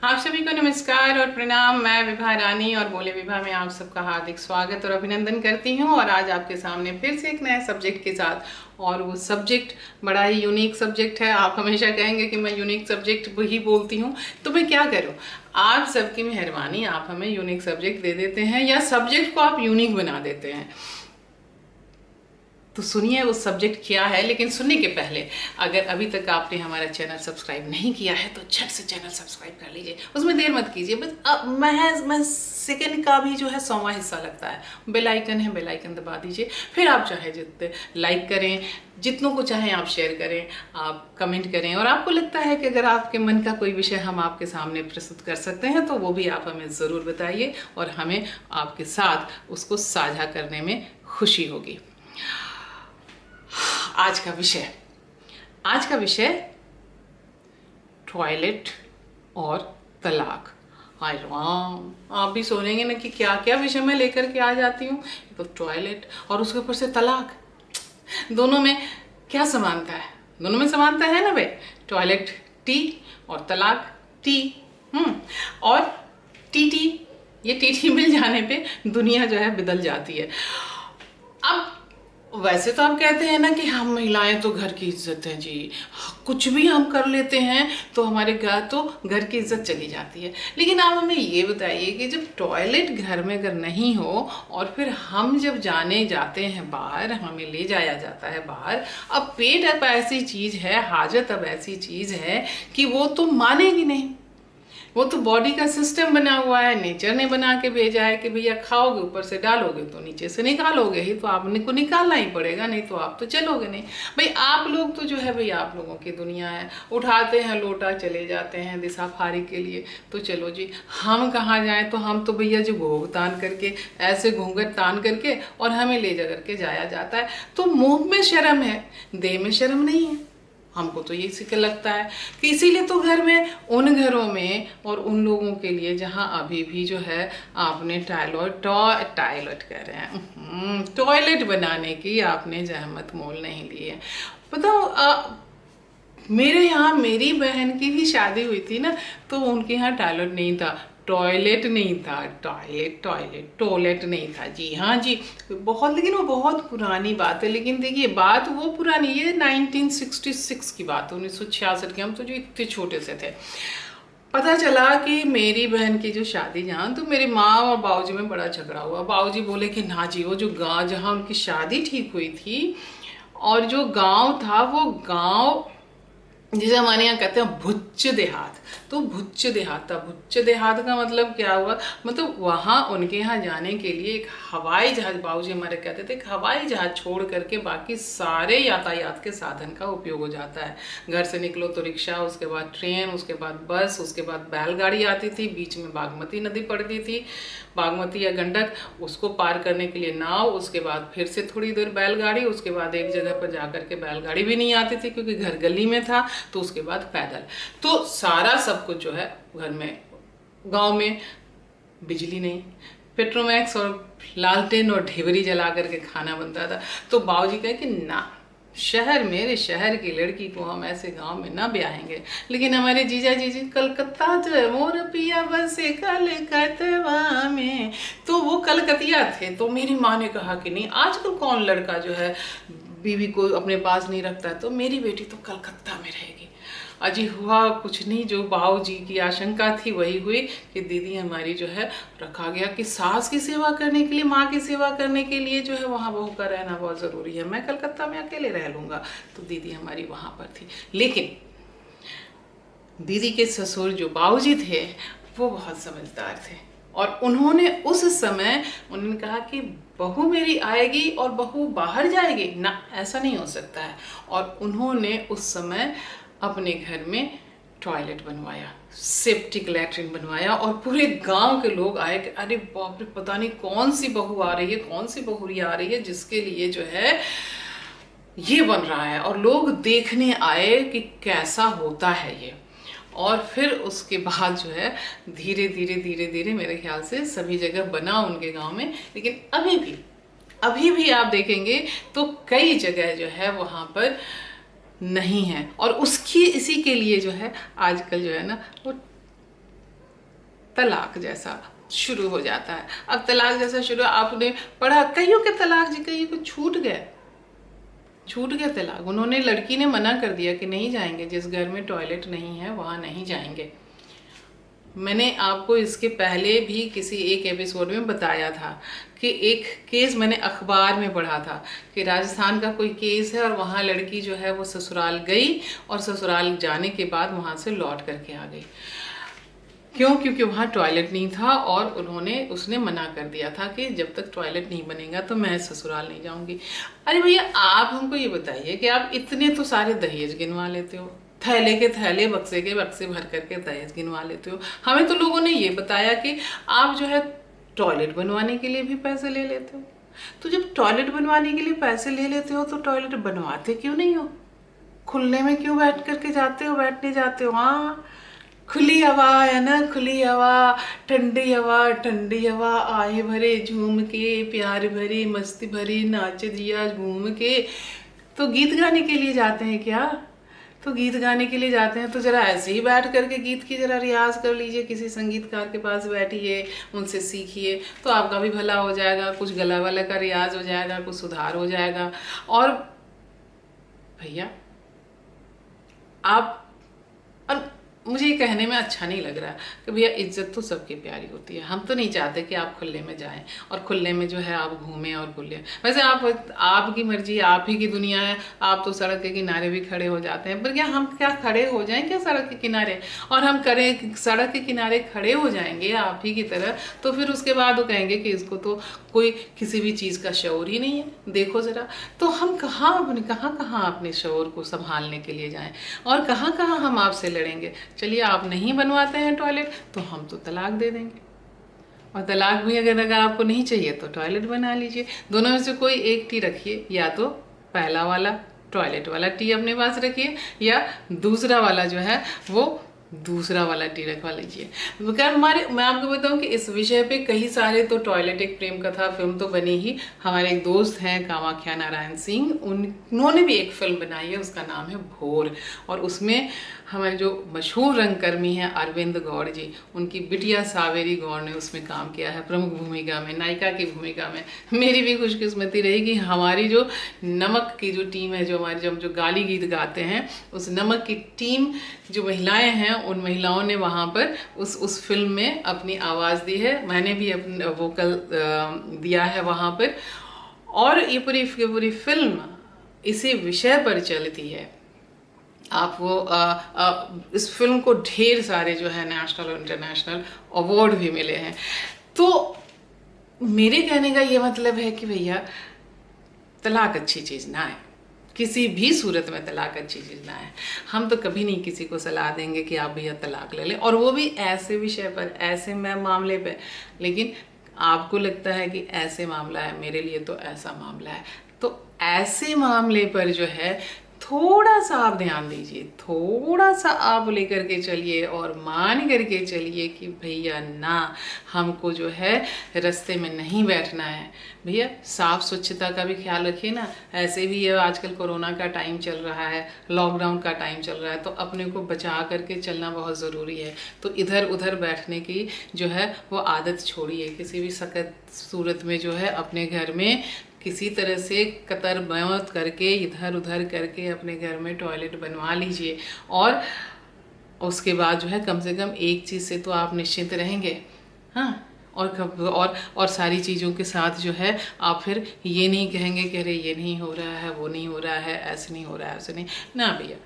आप सभी को नमस्कार और प्रणाम। मैं विभा रानी और बोले विभा में आप सबका हार्दिक स्वागत और अभिनंदन करती हूँ। और आज आपके सामने फिर से एक नए सब्जेक्ट के साथ, और वो सब्जेक्ट बड़ा ही यूनिक सब्जेक्ट है। आप हमेशा कहेंगे कि मैं यूनिक सब्जेक्ट ही बोलती हूँ, तो मैं क्या करूँ। आप सबकी मेहरबानी, आप हमें यूनिक सब्जेक्ट दे देते हैं या सब्जेक्ट को आप यूनिक बना देते हैं। तो सुनिए वो सब्जेक्ट क्या है। लेकिन सुनने के पहले अगर अभी तक आपने हमारा चैनल सब्सक्राइब नहीं किया है तो झट से चैनल सब्सक्राइब कर लीजिए, उसमें देर मत कीजिए। बस अब महज सेकंड का भी जो है 100वां हिस्सा लगता है। बेल आइकन है, बेल आइकन दबा दीजिए। फिर आप चाहे जितने लाइक करें, जितनों को चाहें आप शेयर करें, आप कमेंट करें। और आपको लगता है कि अगर आपके मन का कोई विषय हम आपके सामने प्रस्तुत कर सकते हैं तो वो भी आप हमें ज़रूर बताइए, और हमें आपके साथ उसको साझा करने में खुशी होगी। आज का विषय टॉयलेट और तलाक। हाय राम, आप भी सोचेंगे ना कि क्या क्या विषय मैं लेकर के आ जाती हूँ। तो टॉयलेट और उसके ऊपर से तलाक, दोनों में क्या समानता है? दोनों में समानता है ना भाई। टॉयलेट टी और तलाक टी। और टीटी, ये टीटी मिल जाने पे दुनिया जो है बदल जाती है। अब वैसे तो आप कहते हैं ना कि हम महिलाएं तो घर की इज्जत है जी, कुछ भी हम कर लेते हैं तो हमारे घर की इज्जत चली जाती है। लेकिन आप हमें ये बताइए कि जब टॉयलेट घर में अगर नहीं हो और फिर हम जब जाने जाते हैं बाहर, हमें ले जाया जाता है बाहर, अब पेट अब ऐसी चीज़ है, हाजत अब ऐसी चीज़ है कि वो तो मानेगी नहीं। वो तो बॉडी का सिस्टम बना हुआ है, नेचर ने बना के भेजा है कि भैया खाओगे ऊपर से डालोगे तो नीचे से निकालोगे ही, तो आपने को निकालना ही पड़ेगा, नहीं तो आप तो चलोगे नहीं। भाई आप लोग तो जो है भाई आप लोगों की दुनिया है, उठाते हैं लोटा चले जाते हैं दिशा फारी के लिए, तो चलो जी हम कहाँ जाएं। तो हम तो भैया जो घोग तान करके, ऐसे घूंघट तान करके और हमें ले जा करके जाया जाता है। तो मुंह में शर्म है, देह में शर्म नहीं है। हमको तो ये सिक्का लगता है कि इसीलिए तो घर में, उन घरों में और उन लोगों के लिए जहाँ अभी भी जो है आपने टॉयलेट कह रहे हैं, टॉयलेट बनाने की आपने जहमत मोल नहीं ली है। बताओ, मेरे यहाँ मेरी बहन की भी शादी हुई थी ना, तो उनके यहाँ टॉयलेट नहीं था, टॉयलेट नहीं था, टॉयलेट नहीं था। जी हाँ जी, बहुत, लेकिन वो बहुत पुरानी बात है। लेकिन देखिए बात वो पुरानी, ये 1966 की बात है, 1966 की। हम तो जो इतने छोटे से थे, पता चला कि मेरी बहन की जो शादी जहाँ, तो मेरी माँ और बाबूजी में बड़ा झगड़ा हुआ। बाबूजी बोले कि ना जी, वो जो गांव जहाँ उनकी शादी ठीक हुई थी और जो गांव था, वो गांव जिसे हमारे यहाँ कहते हैं भुच्च देहात, तो भुच्च देहात था। भुच्च देहात का मतलब क्या हुआ, मतलब वहाँ उनके यहाँ जाने के लिए एक हवाई जहाज, बाबूजी हमारे कहते थे, एक हवाई जहाज छोड़ करके बाकी सारे यातायात के साधन का उपयोग हो जाता है। घर से निकलो तो रिक्शा, उसके बाद ट्रेन, उसके बाद बस, उसके बाद बैलगाड़ी आती थी, बीच में बागमती नदी पड़ती थी, बागमती या गंडक, उसको पार करने के लिए नाव, उसके बाद फिर से थोड़ी देर बैलगाड़ी, उसके बाद एक जगह पर जाकर के बैलगाड़ी भी नहीं आती थी क्योंकि घर गली में था, तो उसके बाद पैदल। तो सारा सब कुछ जो है घर में, गांव में बिजली नहीं, पेट्रोमैक्स और लालटेन और ढेबरी जला करके खाना बनता था। तो बाबूजी कहे कि ना, मेरे शहर की लड़की को हम ऐसे गांव में ना ब्याहेंगे। लेकिन हमारे जीजा जी कलकत्ता जो है, मोर पिया बसे कलकत्ता में, तो वो कलकतिया थे। तो मेरी माँ ने कहा कि नहीं, आजकल कौन लड़का जो है बीवी को अपने पास नहीं रखता है, तो मेरी बेटी तो कलकत्ता में रहेगी। अजी हुआ कुछ नहीं, जो बाबूजी की आशंका थी वही हुई कि दीदी हमारी जो है रखा गया कि सास की सेवा करने के लिए, माँ की सेवा करने के लिए जो है वहाँ बहू का रहना बहुत ज़रूरी है। मैं कलकत्ता में अकेले रह लूँगा, तो दीदी हमारी वहाँ पर थी। लेकिन दीदी के ससुर जो बाबूजी थे वो बहुत समझदार थे, और उन्होंने उस समय उन्होंने कहा कि बहू मेरी आएगी और बहू बाहर जाएगी ना, ऐसा नहीं हो सकता है। और उन्होंने उस समय अपने घर में टॉयलेट बनवाया, सेप्टिक लैट्रिन बनवाया, और पूरे गांव के लोग आए कि अरे बाप रे, पता नहीं कौन सी बहू आ रही है, कौन सी बहुरी आ रही है जिसके लिए जो है ये बन रहा है। और लोग देखने आए कि कैसा होता है ये। और फिर उसके बाद जो है धीरे धीरे मेरे ख्याल से सभी जगह बना उनके गांव में। लेकिन अभी भी आप देखेंगे तो कई जगह जो है वहाँ पर नहीं है। और उसकी इसी के लिए जो है आजकल जो है ना, वो तलाक जैसा शुरू हो जाता है। अब तलाक जैसा शुरू, आपने पढ़ा कईयों के तलाक जी, कईयों को छूट गया तलाक। उन्होंने, लड़की ने मना कर दिया कि नहीं जाएंगे, जिस घर में टॉयलेट नहीं है वहाँ नहीं जाएंगे। मैंने आपको इसके पहले भी किसी एक एपिसोड में बताया था कि एक केस मैंने अखबार में पढ़ा था कि राजस्थान का कोई केस है और वहाँ लड़की जो है वो ससुराल गई और ससुराल जाने के बाद वहाँ से लौट करके आ गई। क्यों? क्योंकि वहाँ टॉयलेट नहीं था और उसने मना कर दिया था कि जब तक टॉयलेट नहीं बनेगा तो मैं ससुराल नहीं जाऊंगी। अरे भैया, आप हमको ये बताइए कि आप इतने तो सारे दहेज गिनवा लेते हो, थैले के थैले, बक्से के बक्से भर करके दहेज गिनवा लेते हो। हमें तो लोगों ने ये बताया कि आप जो है टॉयलेट बनवाने के लिए भी पैसे ले लेते हो। तो जब टॉयलेट बनवाने के लिए पैसे ले लेते हो तो टॉयलेट बनवाते क्यों नहीं हो? खुलने में क्यों बैठने जाते हो? हाँ, खुली हवा है ना, खुली हवा, ठंडी हवा आए भरे झूम के, प्यार भरी मस्ती भरी नाच दिया घूम के। तो गीत गाने के लिए जाते हैं क्या? तो गीत गाने के लिए जाते हैं तो जरा ऐसे ही बैठ करके गीत की जरा रियाज कर लीजिए, किसी संगीतकार के पास बैठिए, उनसे सीखिए, तो आपका भी भला हो जाएगा, कुछ गला वाला का रियाज हो जाएगा, कुछ सुधार हो जाएगा। और भैया आप, और मुझे ये कहने में अच्छा नहीं लग रहा कि भैया इज्जत तो सबकी प्यारी होती है। हम तो नहीं चाहते कि आप खुले में जाएं और खुले में जो है आप घूमें और बुलें। वैसे आपकी मर्जी, आप ही की दुनिया है, आप तो सड़क के किनारे भी खड़े हो जाते हैं। पर क्या हम क्या खड़े हो जाएं क्या सड़क के किनारे? और हम सड़क के किनारे खड़े हो जाएंगे आप ही की तरह, तो फिर उसके बाद वो कहेंगे कि इसको तो कोई किसी भी चीज़ का शऊर ही नहीं है। देखो ज़रा, तो हम कहाँ अपने शऊर को संभालने के लिए जाएं और कहाँ हम आपसे लड़ेंगे? चलिए, आप नहीं बनवाते हैं टॉयलेट तो हम तो तलाक दे देंगे, और तलाक भी अगर आपको नहीं चाहिए तो टॉयलेट बना लीजिए। दोनों में से कोई एक टी रखिए, या तो पहला वाला टॉयलेट वाला टी अपने पास रखिए, या दूसरा वाला जो है वो दूसरा वाला टी रखवा लीजिए। मैं आपको बताऊं कि इस विषय पे कई सारे तो टॉयलेट एक प्रेम कथा फिल्म तो बनी ही। हमारे एक दोस्त हैं कामाख्या नारायण सिंह, उन्होंने भी एक फिल्म बनाई है, उसका नाम है भोर। और उसमें हमारे जो मशहूर रंगकर्मी हैं अरविंद गौड़ जी, उनकी बिटिया सावेरी गौड़ ने उसमें काम किया है प्रमुख भूमिका में, नायिका की भूमिका में। मेरी भी खुशकिस्मती रही कि हमारी जो नमक की जो टीम है, जो हमारी जो गाली गीत गाते हैं, उस नमक की टीम जो महिलाएं हैं, उन महिलाओं ने वहाँ पर उस फिल्म में अपनी आवाज़ दी है। मैंने भी अपना वोकल दिया है वहाँ पर। और ये पूरी फिल्म इसी विषय पर चलती है। आप वो इस फिल्म को ढेर सारे जो है नेशनल और इंटरनेशनल अवार्ड भी मिले हैं। तो मेरे कहने का ये मतलब है कि भैया तलाक अच्छी चीज़ ना है, किसी भी सूरत में तलाक अच्छी चीज़ ना है। हम तो कभी नहीं किसी को सलाह देंगे कि आप भैया तलाक ले लें, और वो भी ऐसे विषय पर, ऐसे मामले पे। लेकिन आपको लगता है कि ऐसे मामला है, मेरे लिए तो ऐसा मामला है, तो ऐसे मामले पर जो है थोड़ा सा आप ध्यान दीजिए, थोड़ा सा आप लेकर के चलिए और मान करके चलिए कि भैया ना, हमको जो है रास्ते में नहीं बैठना है। भैया साफ स्वच्छता का भी ख्याल रखिए ना। ऐसे भी ये आजकल कोरोना का टाइम चल रहा है, लॉकडाउन का टाइम चल रहा है, तो अपने को बचा करके चलना बहुत ज़रूरी है। तो इधर उधर बैठने की जो है वो आदत छोड़िए। किसी भी सख्त सूरत में जो है अपने घर में किसी तरह से कतर मौत करके, इधर उधर करके अपने घर में टॉयलेट बनवा लीजिए। और उसके बाद जो है कम से कम एक चीज़ से तो आप निश्चिंत रहेंगे। हाँ, और सारी चीज़ों के साथ जो है आप फिर ये नहीं कहेंगे कि अरे ये नहीं हो रहा है, वो नहीं हो रहा है, ऐसे नहीं हो रहा है, ऐसे नहीं ना। भैया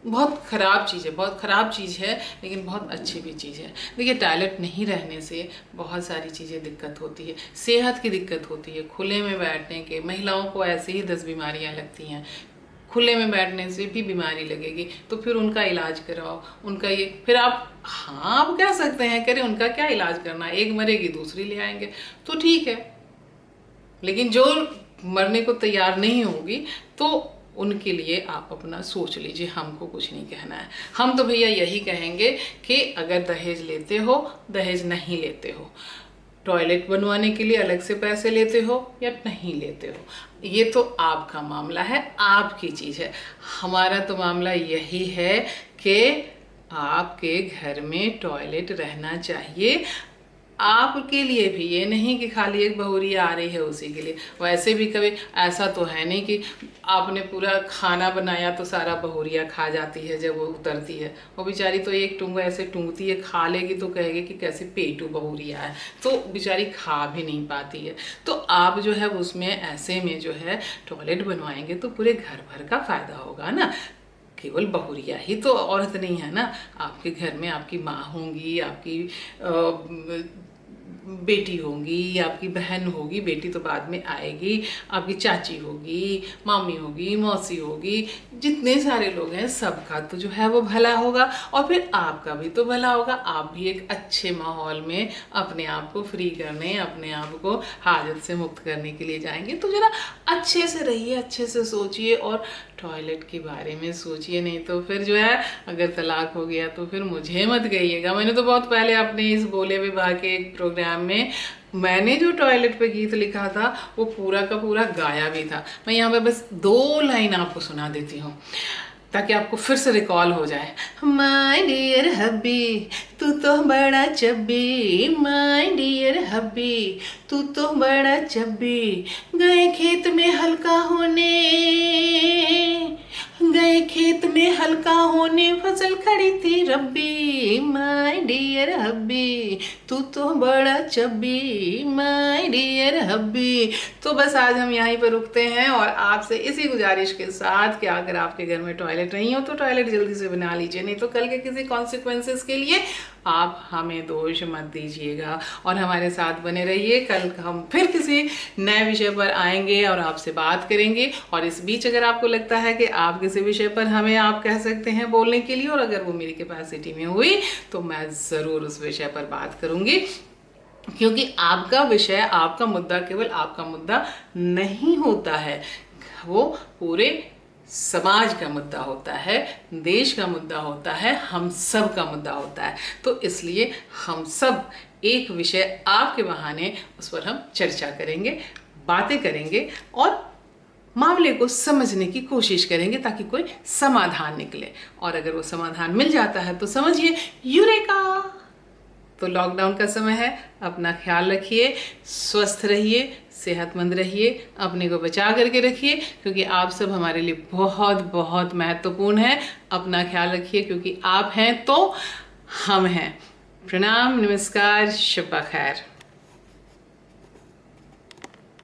बहुत ख़राब चीज़ है, बहुत ख़राब चीज़ है, लेकिन बहुत अच्छी भी चीज़ है। देखिए, टॉयलेट नहीं रहने से बहुत सारी चीज़ें दिक्कत होती है, सेहत की दिक्कत होती है। खुले में बैठने के महिलाओं को ऐसे ही 10 बीमारियां लगती हैं, खुले में बैठने से भी बीमारी लगेगी, तो फिर उनका इलाज कराओ। उनका ये फिर आप कह सकते हैं कि उनका क्या इलाज करना है, एक मरेगी दूसरी ले आएंगे, तो ठीक है। लेकिन जो मरने को तैयार नहीं होगी तो उनके लिए आप अपना सोच लीजिए, हमको कुछ नहीं कहना है। हम तो भैया यही कहेंगे कि अगर दहेज लेते हो, दहेज नहीं लेते हो, टॉयलेट बनवाने के लिए अलग से पैसे लेते हो या नहीं लेते हो, ये तो आपका मामला है, आपकी चीज़ है। हमारा तो मामला यही है कि आपके घर में टॉयलेट रहना चाहिए, आपके लिए भी, ये नहीं कि खाली एक बहुरिया आ रही है उसी के लिए। वैसे भी कभी ऐसा तो है नहीं कि आपने पूरा खाना बनाया तो सारा बहुरिया खा जाती है, जब वो उतरती है वो बेचारी तो एक टूंगा ऐसे टूंगती है, खा लेगी तो कहेगी कि कैसे पेटू बहुरिया है, तो बेचारी खा भी नहीं पाती है। तो आप जो है उसमें ऐसे में जो है टॉयलेट बनवाएंगे तो पूरे घर भर का फायदा होगा ना। केवल बहुरिया ही तो औरत नहीं है ना, आपके घर में आपकी माँ होंगी, आपकी बेटी होंगी, आपकी बहन होगी, बेटी तो बाद में आएगी, आपकी चाची होगी, मामी होगी, मौसी होगी, जितने सारे लोग हैं सबका तो जो है वो भला होगा, और फिर आपका भी तो भला होगा। आप भी एक अच्छे माहौल में अपने आप को फ्री करने, अपने आप को हाजत से मुक्त करने के लिए जाएंगे। तो जरा अच्छे से रहिए, अच्छे से सोचिए और टॉयलेट के बारे में सोचिए, नहीं तो फिर जो है अगर तलाक हो गया तो फिर मुझे मत कहिएगा। मैंने तो बहुत पहले अपने इस बोले विवाह के एक प्रोग्राम में मैंने जो टॉयलेट पे गीत लिखा था वो पूरा का पूरा गाया भी था। मैं यहाँ पे बस 2 लाइन आपको सुना देती हूँ ताकि आपको फिर से रिकॉल हो जाए। माय डियर हब्बी तू तो बड़ा चब्बी, माय डियर हब्बी तू तो बड़ा चब्बी, गए खेत में हल्का होने, गए खेत में हल्का होने, फसल खड़ी थी रब्बी, माय डियर हब्बी तू तो बड़ा चब्बी, माय डियर हब्बी। तो बस आज हम यहीं पर रुकते हैं और आपसे इसी गुजारिश के साथ कि अगर आपके घर में टॉयलेट नहीं हो तो टॉयलेट जल्दी से बना लीजिए, नहीं तो कल के किसी कॉन्सिक्वेंसेस के लिए आप हमें दोष मत दीजिएगा। और हमारे साथ बने रहिए, कल हम फिर किसी नए विषय पर आएंगे और आपसे बात करेंगे। और इस बीच अगर आपको लगता है कि आप किसी विषय पर हमें आप कह सकते हैं बोलने के लिए, और अगर वो मेरी कैपेसिटी में हुई तो मैं ज़रूर उस विषय पर बात करूंगी, क्योंकि आपका विषय, आपका मुद्दा केवल आपका मुद्दा नहीं होता है, वो पूरे समाज का मुद्दा होता है, देश का मुद्दा होता है, हम सब का मुद्दा होता है। तो इसलिए हम सब एक विषय आपके बहाने उस पर हम चर्चा करेंगे, बातें करेंगे और मामले को समझने की कोशिश करेंगे ताकि कोई समाधान निकले। और अगर वो समाधान मिल जाता है तो समझिए यूरेका। तो लॉकडाउन का समय है, अपना ख्याल रखिए, स्वस्थ रहिए, सेहतमंद रहिए, अपने को बचा करके रखिए, क्योंकि आप सब हमारे लिए बहुत बहुत महत्वपूर्ण है। अपना ख्याल रखिए, क्योंकि आप हैं तो हम हैं। प्रणाम, नमस्कार, शब्बा खैर।